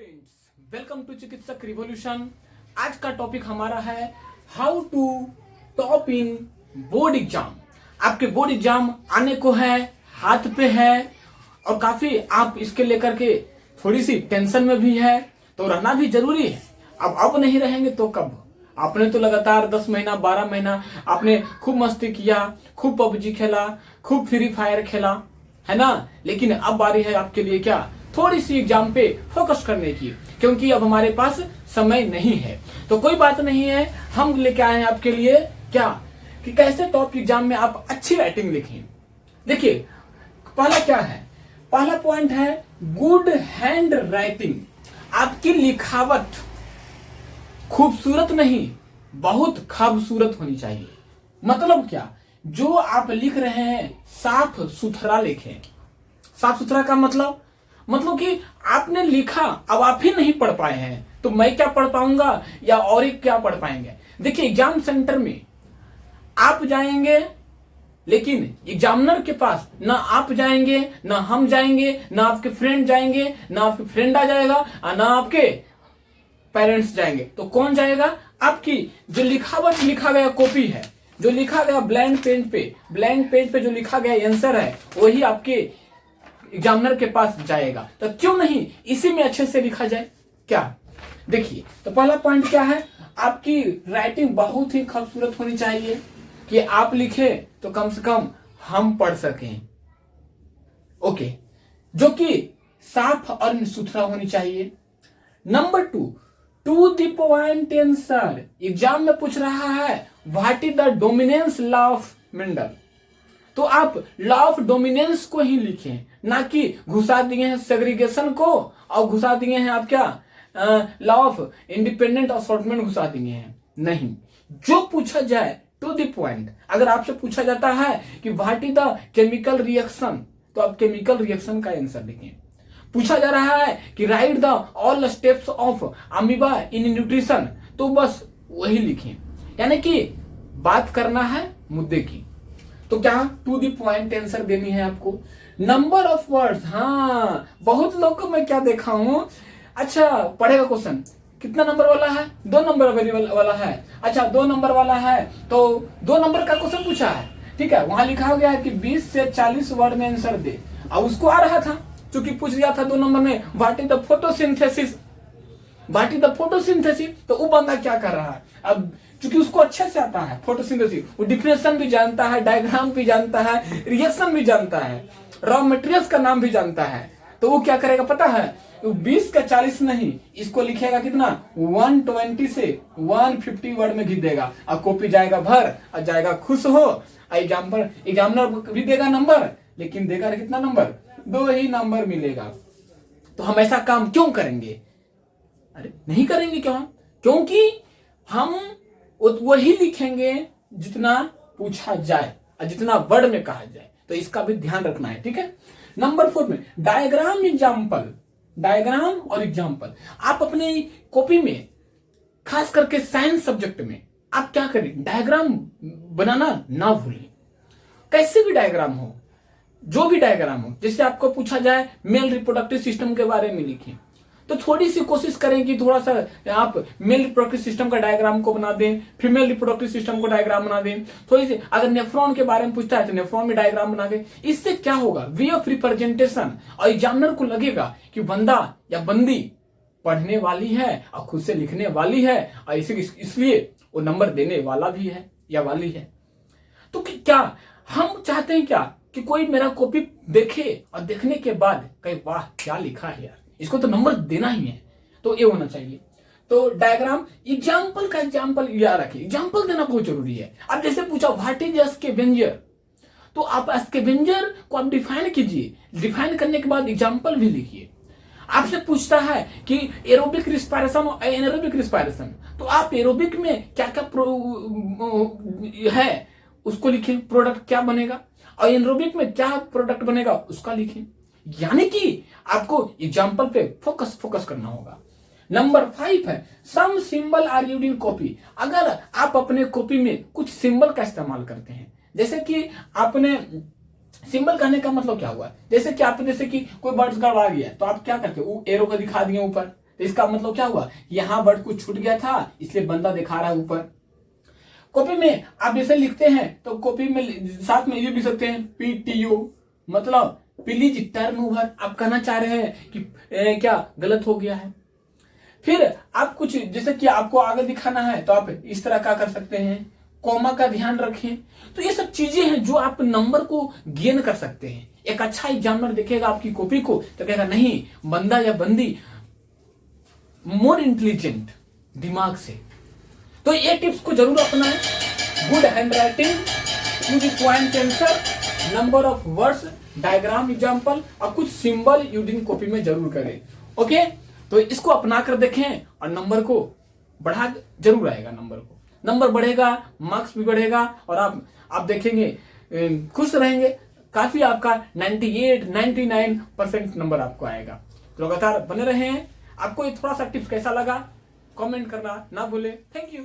Students, welcome to चिकित्सक revolution. आज का टॉपिक हमारा है how to top in board exam. आपके बोर्ड एग्जाम आने को है, हाथ पे है और काफी आप इसके लेकर के थोड़ी सी टेंशन में भी है, तो रहना भी जरूरी है। अब नहीं रहेंगे तो कब? आपने तो लगातार 10 महीना 12 महीना आपने खूब मस्ती किया, खूब पबजी खेला, खूब फ्री फायर खेला, है ना। लेकिन अब बारी है आपके लिए क्या, थोड़ी सी एग्जाम पे फोकस करने की, क्योंकि अब हमारे पास समय नहीं है। तो कोई बात नहीं है, हम लेके आए हैं आपके लिए क्या कि कैसे टॉप एग्जाम में आप अच्छी राइटिंग लिखें। देखिए, पहला क्या है, पहला पॉइंट है गुड हैंड राइटिंग। आपकी लिखावट खूबसूरत नहीं, बहुत खूबसूरत होनी चाहिए। मतलब क्या, जो आप लिख रहे हैं साफ सुथरा लिखें। साफ सुथरा का मतलब कि आपने लिखा, अब आप ही नहीं पढ़ पाए हैं तो मैं क्या पढ़ पाऊंगा या और ही क्या पढ़ पाएंगे। देखिए, एग्जाम सेंटर में आप जाएंगे, लेकिन एग्जामिनर के पास ना आप जाएंगे, ना हम जाएंगे, ना आपके फ्रेंड जाएंगे, ना आपके फ्रेंड आ जाएगा और ना आपके पेरेंट्स जाएंगे। तो कौन जाएगा? आपकी जो लिखावट लिखा गया कॉपी है, जो लिखा गया ब्लैंक पेज पे जो लिखा गया आंसर है, वही आपके एग्जामिनर के पास जाएगा। तो क्यों नहीं इसी में अच्छे से लिखा जाए क्या? देखिए, तो पहला पॉइंट क्या है, आपकी राइटिंग बहुत ही खूबसूरत होनी चाहिए कि आप लिखे तो कम से कम हम पढ़ सकें। ओके, जो कि साफ और सुथरा होनी चाहिए। Number 2, to the point answer. Exam में पूछ रहा है what is the dominance law of Mendel, तो आप लॉ ऑफ डोमिनेंस को ही लिखें, ना कि घुसा दिए हैं सेग्रीगेशन को और घुसा दिए हैं आप क्या लॉ ऑफ इंडिपेंडेंट असॉर्टमेंट घुसा दिए हैं। नहीं, जो पूछा जाए टू द पॉइंट। अगर आपसे पूछा जाता है कि what is the chemical reaction, तो आप केमिकल रिएक्शन का आंसर लिखें। पूछा जा रहा है कि right the all steps of amoeba in nutrition, तो बस वही लिखें। यानी कि बात करना है मुद्दे की। तो क्या टू द पॉइंट आंसर देनी है आपको। नंबर ऑफ वर्ड्स, हाँ, बहुत लोग को मैं क्या देखा हूं, अच्छा पढ़ेगा क्वेश्चन कितना नंबर वाला है, 2 नंबर वाला है। अच्छा 2 नंबर वाला है तो 2 नंबर का क्वेश्चन पूछा है, ठीक है। वहां लिखा हो गया है कि 20 से 40 वर्ड में आंसर दे। अब उसको आ रहा था, चूंकि पूछ दिया था 2 नंबर में व्हाट इज द फोटोसिंथेसिस, तो वो बंदा क्या कर रहा है, अब चूंकि उसको अच्छे से आता है फोटोसिंथेसिस, वो डिफिनेशन भी जानता है, डायग्राम भी जानता है, रिएक्शन भी जानता है, रॉ मटेरियल्स का नाम भी जानता है, तो वो क्या करेगा पता है, 20 का 40 नहीं, इसको लिखेगा कितना 120 से 150 वर्ड में घिस देगा और कॉपी जाएगा भर और जाएगा खुश हो। एग्जामिनर भी देगा नंबर, लेकिन देगा कितना नंबर, 2 ही नंबर मिलेगा। तो हम ऐसा काम क्यों करेंगे? अरे नहीं करेंगे क्यों? क्योंकि हम वही लिखेंगे जितना पूछा जाए और जितना वर्ड में कहा जाए। तो इसका भी ध्यान रखना है, ठीक है। नंबर 4 में डायग्राम और एग्जाम्पल। आप अपनी कॉपी में, खास करके साइंस सब्जेक्ट में, आप क्या करें, डायग्राम बनाना ना भूलें। कैसे भी डायग्राम हो, जो भी डायग्राम हो, जैसे आपको पूछा जाए मेल रिप्रोडक्टिव सिस्टम के बारे में लिखें, तो थोड़ी सी कोशिश करें कि थोड़ा सा आप मेल रिप्रोडक्टिव सिस्टम का डायग्राम को बना दें, फीमेल रिप्रोडक्टिव सिस्टम को डायग्राम बना दें। थोड़ी सी अगर नेफ्रॉन के बारे में पूछता है तो नेफ्रॉन में डायग्राम बना दें। इससे क्या होगा, वे ऑफ रिप्रेजेंटेशन, और एग्जामिनर को लगेगा कि बंदा या बंदी पढ़ने वाली है और खुद से लिखने वाली है, और इसलिए वो नंबर देने वाला भी है या वाली है। तो क्या हम चाहते हैं क्या कि कोई मेरा कॉपी देखे और देखने के बाद कहे वाह क्या लिखा है यार, इसको तो नंबर देना ही है। तो ये होना चाहिए। तो डायग्राम, एग्जाम्पल का एग्जाम्पल याद रखिए, एग्जाम्पल देना बहुत जरूरी है। अब जैसे पूछा व्हाट इज स्कैवेंजर, तो आप स्कैवेंजर को आप डिफाइन कीजिए, डिफाइन करने के बाद एग्जाम्पल भी लिखिए। आपसे पूछता है कि एरोबिक रिस्पायरेशन और एनारोबिक रिस्पायरेशन, तो आप एरोबिक में क्या क्या है उसको लिखें, प्रोडक्ट क्या बनेगा, और एनारोबिक में क्या प्रोडक्ट बनेगा उसका लिखें। यानी कि आपको एग्जाम्पल पे फोकस करना होगा। नंबर 5 है some symbol are used in copy. अगर आप अपने कॉपी में कुछ सिंबल का इस्तेमाल करते हैं, जैसे कि आपने सिंबल कहने का मतलब क्या हुआ, जैसे कि कोई वर्ड्स गड़बड़ा गया तो आप क्या करते हो, एरो को दिखा दिए ऊपर, तो इसका मतलब क्या हुआ, यहाँ वर्ड कुछ छूट गया था इसलिए बंदा दिखा रहा है ऊपर। कॉपी में आप जैसे लिखते हैं तो कॉपी में साथ में ये भी सकते हैं PTO, मतलब प्लीज टर्न ओवर। आप कहना चाह रहे हैं कि क्या गलत हो गया है। फिर आप कुछ जैसे कि आपको आगे दिखाना है तो आप इस तरह का कर सकते हैं, कॉमा का ध्यान रखें। तो ये सब चीजें हैं जो आप नंबर को गेन कर सकते हैं। एक अच्छा एग्जामिनर देखेगा आपकी कॉपी को तो कहेगा नहीं, बंदा या बंदी मोर इंटेलिजेंट दिमाग से। तो ये टिप्स को जरूर अपनाएं। Good hand writing, use point answer, number of words, diagram example और कुछ सिंबल यूजिंग कॉपी में जरूर करें। ओके, तो इसको अपना कर देखें और नंबर को बढ़ा जरूर आएगा। नंबर बढ़ेगा, मार्क्स भी बढ़ेगा और आप देखेंगे खुश रहेंगे। काफी आपका 98-99% नंबर आपको आएगा। तो लगातार बने रहें। आपको ये थोड़ा सा टिप्स कैसा लगा कमेंट करना ना भूले। Thank you.